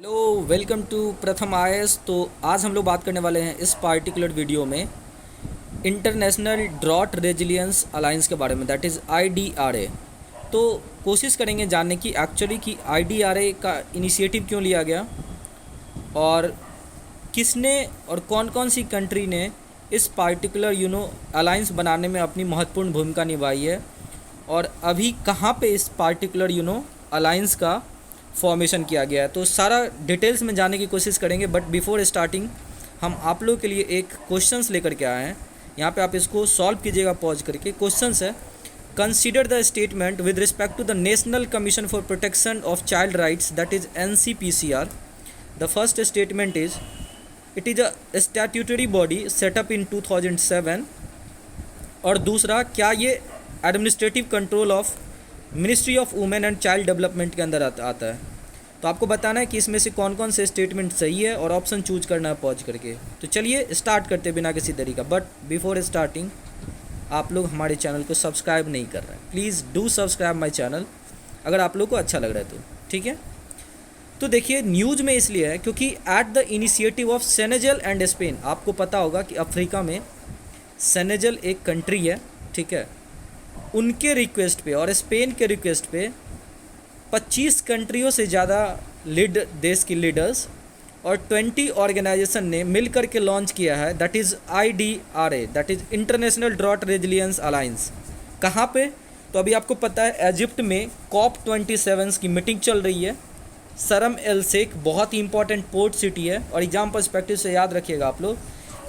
Hello, welcome to प्रथम IAS. तो आज हम लोग बात करने वाले हैं इस पार्टिकुलर वीडियो में इंटरनेशनल ड्रॉट रेजिलियंस अलायंस के बारे में, दैट इज़ आईडीआरए। तो कोशिश करेंगे जानने की एक्चुअली कि आईडीआरए का इनिशिएटिव क्यों लिया गया और किसने और कौन कौन सी कंट्री ने इस पार्टिकुलर अलायंस बनाने में अपनी महत्वपूर्ण भूमिका निभाई है और अभी कहाँ पे इस पार्टिकुलर अलायंस का फॉर्मेशन किया गया है। तो सारा डिटेल्स में जानने की कोशिश करेंगे, बट बिफोर स्टार्टिंग हम आप लोग के लिए एक क्वेश्चंस लेकर के आए हैं। यहाँ पे आप इसको सॉल्व कीजिएगा पॉज करके। क्वेश्चंस है, consider the statement with respect to the national commission for protection of child rights, that is NCPCR। The first statement is it is a statutory body set up in 2007। और दूसरा, क्या ये administrative control of ministry of women and child development के अंदर आता है। तो आपको बताना है कि इसमें से कौन कौन से स्टेटमेंट सही है और ऑप्शन चूज करना है पॉज करके। तो चलिए स्टार्ट करते बिना किसी देरी का। बट बिफोर स्टार्टिंग, आप लोग हमारे चैनल को सब्सक्राइब नहीं कर रहे हैं, please do subscribe my channel अगर आप लोग को अच्छा लग रहा है तो, ठीक है। तो देखिए, न्यूज़ में इसलिए है क्योंकि at the initiative of Senegal and Spain, आपको पता होगा कि अफ्रीका में सेनेगल एक कंट्री है, ठीक है, उनके रिक्वेस्ट पे और स्पेन के रिक्वेस्ट पे 25 कंट्रियों से ज़्यादा देश की लीडर्स और 20 ऑर्गेनाइजेशन ने मिल कर के लॉन्च किया है, that is IDRA, that is international drought resilience alliance. कहाँ पे? तो अभी आपको पता है इजिप्ट में COP27 की मीटिंग चल रही है। शर्म एल शेख बहुत ही इंपॉर्टेंट पोर्ट सिटी है और एग्जाम पर्सपेक्टिव से याद रखिएगा आप लोग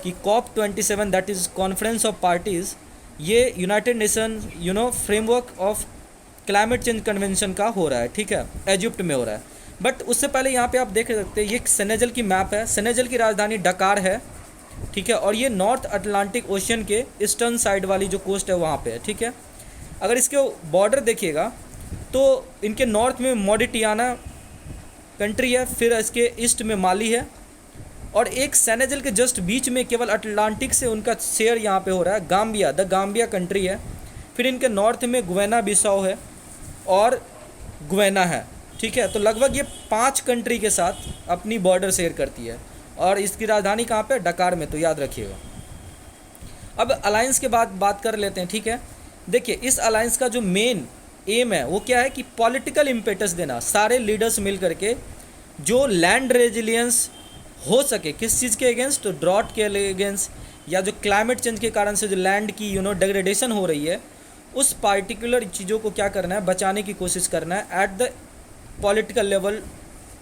कि COP27 that is conference of parties, ये united nation framework of climate change convention का हो रहा है, ठीक है, इजिप्ट में हो रहा है। बट उससे पहले यहाँ पे आप देख सकते हैं, ये सेनेगल की मैप है। सेनेगल की राजधानी डकार है, ठीक है, और ये नॉर्थ अटलांटिक ओशियन के ईस्टर्न साइड वाली जो कोस्ट है वहाँ पे है, ठीक है। अगर इसके बॉर्डर देखिएगा तो इनके नॉर्थ में मॉरिटानिया कंट्री है, फिर इसके ईस्ट में माली है और एक सेनेगल के जस्ट बीच में केवल अटलांटिक से उनका शेयर यहाँ पे हो रहा है, गाम्बिया, द गाम्बिया कंट्री है। फिर इनके नॉर्थ में गुवेना बिसाओ है और गुवेना है, ठीक है। तो लगभग ये 5 कंट्री के साथ अपनी बॉर्डर शेयर करती है और इसकी राजधानी कहाँ पे? डकार में, तो याद रखिएगा। अब अलायंस के बाद बात कर लेते हैं, ठीक है। देखिए, इस अलायंस का जो मेन एम है वो क्या है कि पॉलिटिकल इम्पेटस देना, सारे लीडर्स मिल करके जो लैंड रेजिलियंस हो सके, किस चीज़ के अगेंस्ट? तो ड्रॉट के अगेंस्ट, या जो क्लाइमेट चेंज के कारण से जो लैंड की डिग्रेडेशन हो रही है, उस पार्टिकुलर चीज़ों को क्या करना है? बचाने की कोशिश करना है at the political level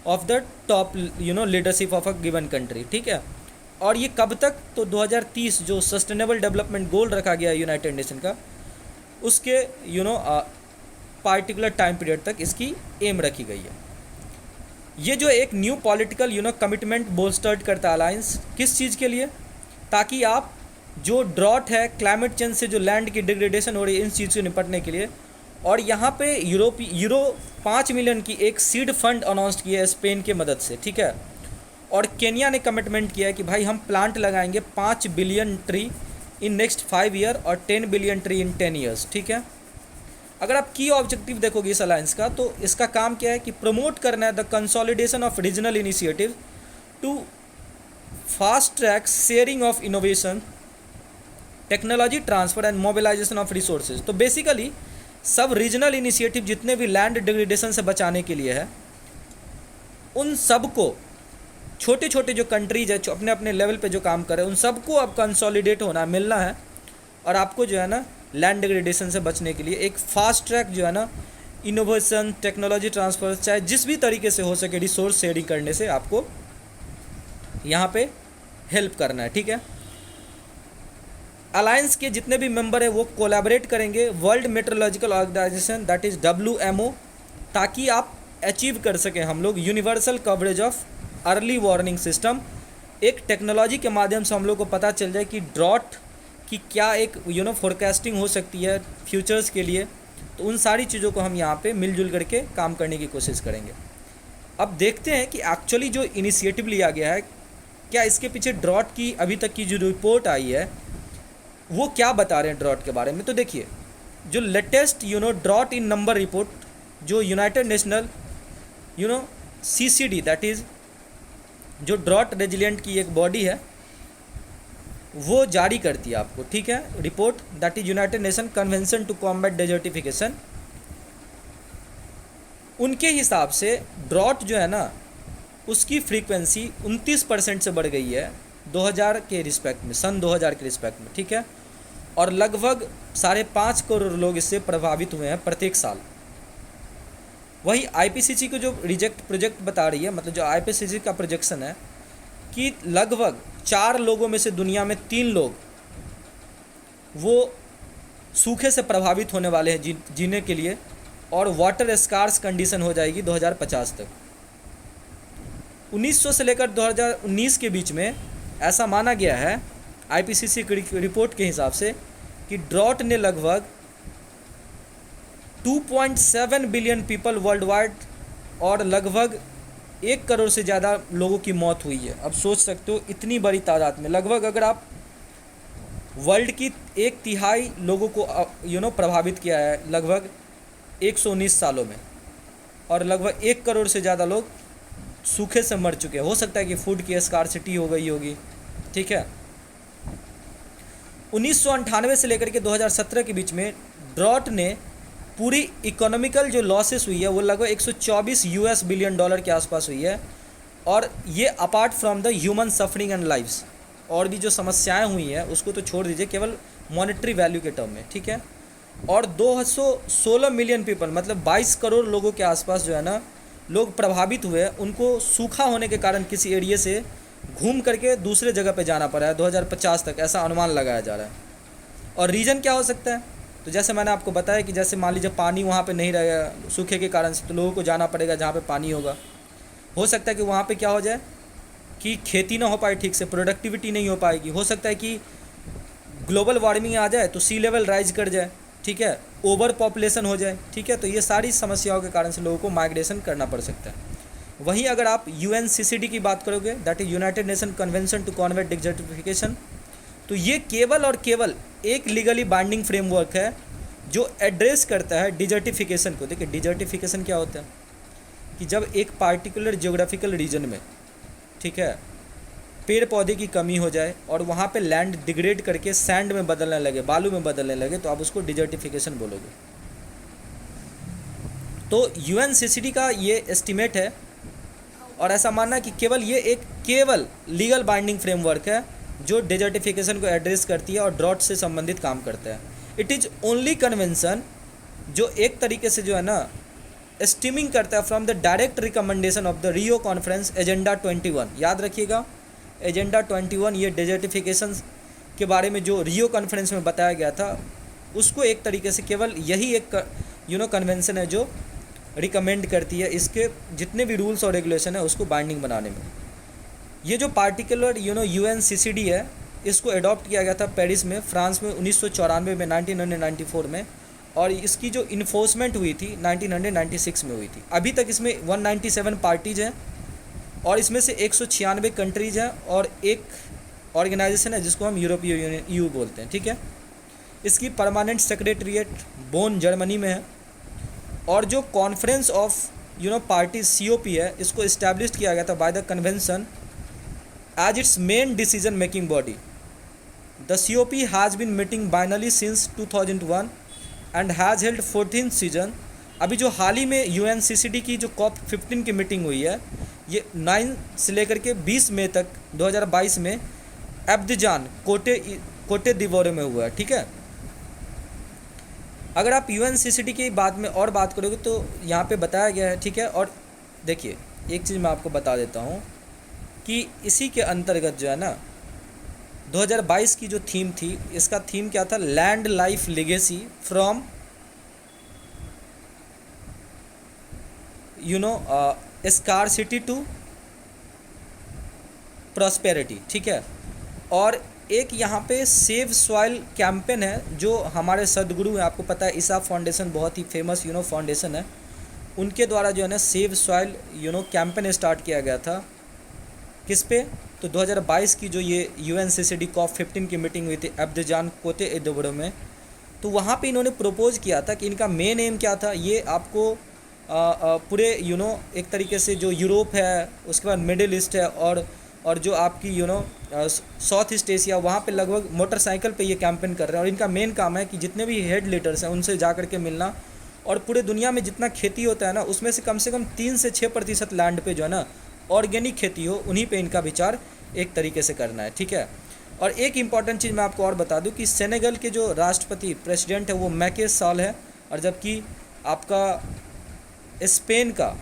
of the top leadership of a given country, ठीक है। और ये कब तक? तो 2030 जो सस्टेनेबल डेवलपमेंट गोल रखा गया है यूनाइटेड नेशन का, उसके पार्टिकुलर टाइम पीरियड तक इसकी एम रखी गई है। ये जो एक न्यू पॉलिटिकल कमिटमेंट बोस्टर्ड करता है अलायंस, किस चीज़ के लिए? ताकि आप जो ड्रॉट है, क्लाइमेट चेंज से जो लैंड की डिग्रेडेशन हो रही है, इन चीज़ से निपटने के लिए। और यहाँ पे यूरो 5 मिलियन की एक सीड फंड अनाउंस किया है स्पेन के मदद से, ठीक है। और केन्या ने कमिटमेंट किया है कि भाई हम प्लांट लगाएंगे 5 billion tree in next 5 year और 10 बिलियन ट्री इन 10 ईयर्स, ठीक है। अगर आप की ऑब्जेक्टिव देखोगे इस अलायंस का, तो इसका काम क्या है कि प्रमोट करना है the consolidation of regional initiative to fast track sharing of innovation, technology transfer and mobilisation of resources. तो बेसिकली सब रीजनल इनिशिएटिव जितने भी लैंड डिग्रेडेशन से बचाने के लिए है, उन सब को छोटे छोटे जो कंट्रीज है, जो अपने अपने लेवल पे जो काम कर रहे हैं, उन सबको अब कंसोलिडेट होना, मिलना है और आपको जो है ना लैंड डिग्रेडेशन से बचने के लिए एक फास्ट ट्रैक जो है ना इनोवेशन, टेक्नोलॉजी ट्रांसफर, चाहे जिस भी तरीके से हो सके रिसोर्स शेयरिंग करने से आपको यहाँ पे हेल्प करना है, ठीक है। अलायंस के जितने भी मेंबर है वो कोलैबोरेट करेंगे world meteorological organisation, that is WMO, ताकि आप अचीव कर सकें हम लोग universal coverage of early warning system. एक टेक्नोलॉजी के माध्यम से हम लोग को पता चल जाए कि ड्रॉट की क्या एक फोरकास्टिंग हो सकती है फ्यूचर्स के लिए। तो उन सारी चीज़ों को हम यहाँ पे मिलजुल करके काम करने की कोशिश करेंगे। अब देखते हैं कि एक्चुअली जो इनिशिएटिव लिया गया है, क्या इसके पीछे ड्रॉट की अभी तक की जो रिपोर्ट आई है वो क्या बता रहे हैं ड्रॉट के बारे में। तो देखिए, जो लेटेस्ट ड्रॉट इन नंबर रिपोर्ट जो United national CCD, that is जो ड्रॉट रेजिलिएंट की एक बॉडी है वो जारी करती है आपको, ठीक है, report, that is United Nation convention to combat desertification. उनके हिसाब से ड्रॉट जो है ना उसकी फ्रीक्वेंसी 29% से बढ़ गई है 2000 के रिस्पेक्ट में, सन 2000 के रिस्पेक्ट में, ठीक है, और लगभग 5.5 करोड़ लोग इससे प्रभावित हुए हैं प्रत्येक साल। वही आईपीसीसी को जो प्रोजेक्ट बता रही है, मतलब जो आईपीसीसी का प्रोजेक्शन है कि लगभग 4 लोगों में से दुनिया में 3 लोग वो सूखे से प्रभावित होने वाले हैं जीने के लिए, और वाटर स्कार्स कंडीशन हो जाएगी 2050 तक। 1900 से लेकर 2019 के बीच में ऐसा माना गया है आईपीसीसी की रिपोर्ट के हिसाब से कि ड्रॉट ने लगभग 2.7 बिलियन पीपल वर्ल्ड वाइड और लगभग 1 करोड़ से ज़्यादा लोगों की मौत हुई है। अब सोच सकते हो इतनी बड़ी तादाद में, लगभग अगर आप वर्ल्ड की 1/3 लोगों को प्रभावित किया है लगभग 119 सालों में, और लगभग 1 करोड़ से ज़्यादा लोग सूखे से मर चुके हैं। हो सकता है कि फूड की स्कार्सिटी हो गई होगी, ठीक है। 1998 से लेकर के 2017 के बीच में ड्रॉट ने पूरी इकोनॉमिकल जो लॉसेस हुई है वो लगभग 124 यूएस बिलियन डॉलर के आसपास हुई है, और ये apart from the human suffering and lives, और भी जो समस्याएं हुई हैं उसको तो छोड़ दीजिए, केवल मॉनेटरी वैल्यू के टर्म में, ठीक है। और 216 मिलियन पीपल, मतलब 22 करोड़ लोगों के आसपास जो है ना लोग प्रभावित हुए, उनको सूखा होने के कारण किसी एरिया से घूम करके दूसरे जगह पे जाना पड़ा है 2050 तक, ऐसा अनुमान लगाया जा रहा है। और रीज़न क्या हो सकता है, तो जैसे मैंने आपको बताया कि जैसे मान लीजिए पानी वहाँ पे नहीं रहेगा सूखे के कारण से, तो लोगों को जाना पड़ेगा जहाँ पे पानी होगा। हो सकता है कि वहाँ पे क्या हो जाए कि खेती ना हो पाए ठीक से, प्रोडक्टिविटी नहीं हो पाएगी। हो सकता है कि ग्लोबल वार्मिंग आ जाए तो सी लेवल राइज कर जाए, ठीक है, ओवर पॉपुलेशन हो जाए, ठीक है। तो ये सारी समस्याओं के कारण से लोगों को माइग्रेशन करना पड़ सकता है। वहीं अगर आप यूएनसीसीडी की बात करोगे, that is United Nation convention to combat desertification, तो ये केवल और केवल एक लीगली बाइंडिंग फ्रेमवर्क है जो एड्रेस करता है डिजर्टिफिकेशन को। देखिए डिजर्टिफिकेशन क्या होता है कि जब एक पार्टिकुलर जियोग्राफिकल रीजन में, ठीक है, पेड़ पौधे की कमी हो जाए और वहाँ पे लैंड डिग्रेड करके सैंड में बदलने लगे, बालू में बदलने लगे, तो आप उसको डिजर्टिफिकेशन बोलोगे। तो यूएनसीसीडी का ये एस्टिमेट है, और ऐसा मानना कि केवल लीगल बाइंडिंग फ्रेमवर्क है जो डिजर्टिफिकेशन को एड्रेस करती है और ड्रॉट से संबंधित काम करता है। इट इज़ ओनली कन्वेंशन जो एक तरीके से जो है ना स्टीमिंग करता है from the direct recommendation of the Rio conference agenda 21। याद रखिएगा एजेंडा 21 ये डिजर्टिफिकेशन के बारे में जो रियो कॉन्फ्रेंस में बताया गया था, उसको एक तरीके से केवल यही एक कन्वेंशन है जो रिकमेंड करती है इसके जितने भी रूल्स और रेगुलेशन है उसको बाइंडिंग बनाने में। ये जो पार्टिकुलर यूएनसीसीडी है, इसको अडॉप्ट किया गया था पेरिस में, फ्रांस में 1994 में, 1994 में, और इसकी जो इन्फोर्समेंट हुई थी 1996 में हुई थी। अभी तक इसमें 197 पार्टीज़ हैं और इसमें से 196 कंट्रीज़ हैं और एक ऑर्गेनाइजेशन है जिसको हम यूरोपीय यूनियन EU बोलते हैं, ठीक है। इसकी परमानेंट सेक्रेटरीट बोन जर्मनी में है, और जो कॉन्फ्रेंस ऑफ पार्टीज COP है, इसको इस्टेब्लिश किया गया था by the convention as its main decision making body. The COP has been meeting biennially since 2001 and has held 14th season. अभी जो हाल ही में UNCCD की जो COP15 की मीटिंग हुई है, ये 9 से लेकर के 20 मई तक 2022 में एब्दिजान कोटे दिवोरे में हुआ है, ठीक है। अगर आप UNCCD की बात में और बात करोगे तो यहाँ पे बताया गया है, ठीक है। और देखिए एक चीज़ मैं आपको बता देता हूँ कि इसी के अंतर्गत जो है ना 2022 की जो थीम थी, इसका थीम क्या था, land life legacy from scarcity to prosperity, ठीक है। और एक यहाँ पे सेव सॉइल कैंपेन है जो हमारे सदगुरु हैं, आपको पता है ईसा फाउंडेशन बहुत ही फेमस फाउंडेशन है, उनके द्वारा जो है ना सेव सॉइल कैंपेन स्टार्ट किया गया था। किस पे, तो 2022 की जो ये UNCCD COP15 की मीटिंग हुई थी एब्दिजान कोटे दिवोरे में, तो वहाँ पे इन्होंने प्रपोज किया था कि इनका मेन एम क्या था, ये आपको पूरे एक तरीके से जो यूरोप है, उसके बाद मिडिल ईस्ट है, और जो आपकी साउथ ईस्ट एशिया, वहाँ पे लगभग मोटरसाइकिल पे ये कैंपेन कर रहे हैं। और इनका मेन काम है कि जितने भी हेड लीडर्स हैं उनसे जा कर के मिलना, और पूरे दुनिया में जितना खेती होता है ना, उसमें से कम 3 से 6% लैंड पे जो है ना ऑर्गेनिक खेती हो, उन्हीं पे इनका विचार एक तरीके से करना है, ठीक है। और एक इम्पॉर्टेंट चीज़ मैं आपको और बता दूं कि सेनेगल के जो राष्ट्रपति प्रेसिडेंट है वो मैके साल है, और जबकि आपका स्पेन का,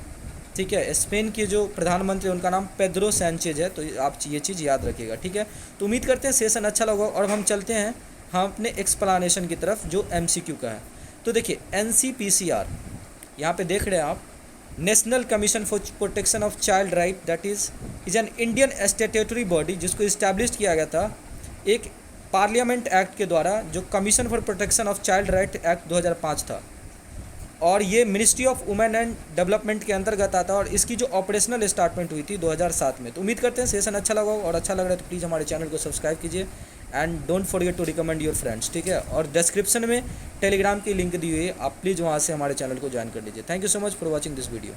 ठीक है, स्पेन के जो प्रधानमंत्री उनका नाम पेड्रो सैंचेज है। तो आप ये चीज़ याद रखिएगा, ठीक है। तो उम्मीद करते हैं सेशन अच्छा लगा, और हम चलते हैं हम अपने एक्सप्लानेशन की तरफ जो MCQ का है। तो देखिए NCPCR, यहाँ पे देख रहे हैं आप, national commission for protection of child right, that is an Indian statutory body जिसको इस्टेब्लिश किया गया था एक पार्लियामेंट एक्ट के द्वारा, जो commission for protection of child right act 2005 था, और ये ministry of women and development के अंतर्गत आता है, और इसकी जो ऑपरेशनल स्टार्टमेंट हुई थी 2007 में। तो उम्मीद करते हैं सेशन अच्छा लगा, और अच्छा लग रहा है तो प्लीज़ हमारे चैनल को सब्सक्राइब कीजिए, and don't forget to recommend your friends, ठीक है। और डिस्क्रिप्शन में टेलीग्राम की लिंक दी हुई है, आप प्लीज़ वहाँ से हमारे चैनल को ज्वाइन कर लीजिए। Thank you so much for watching this video.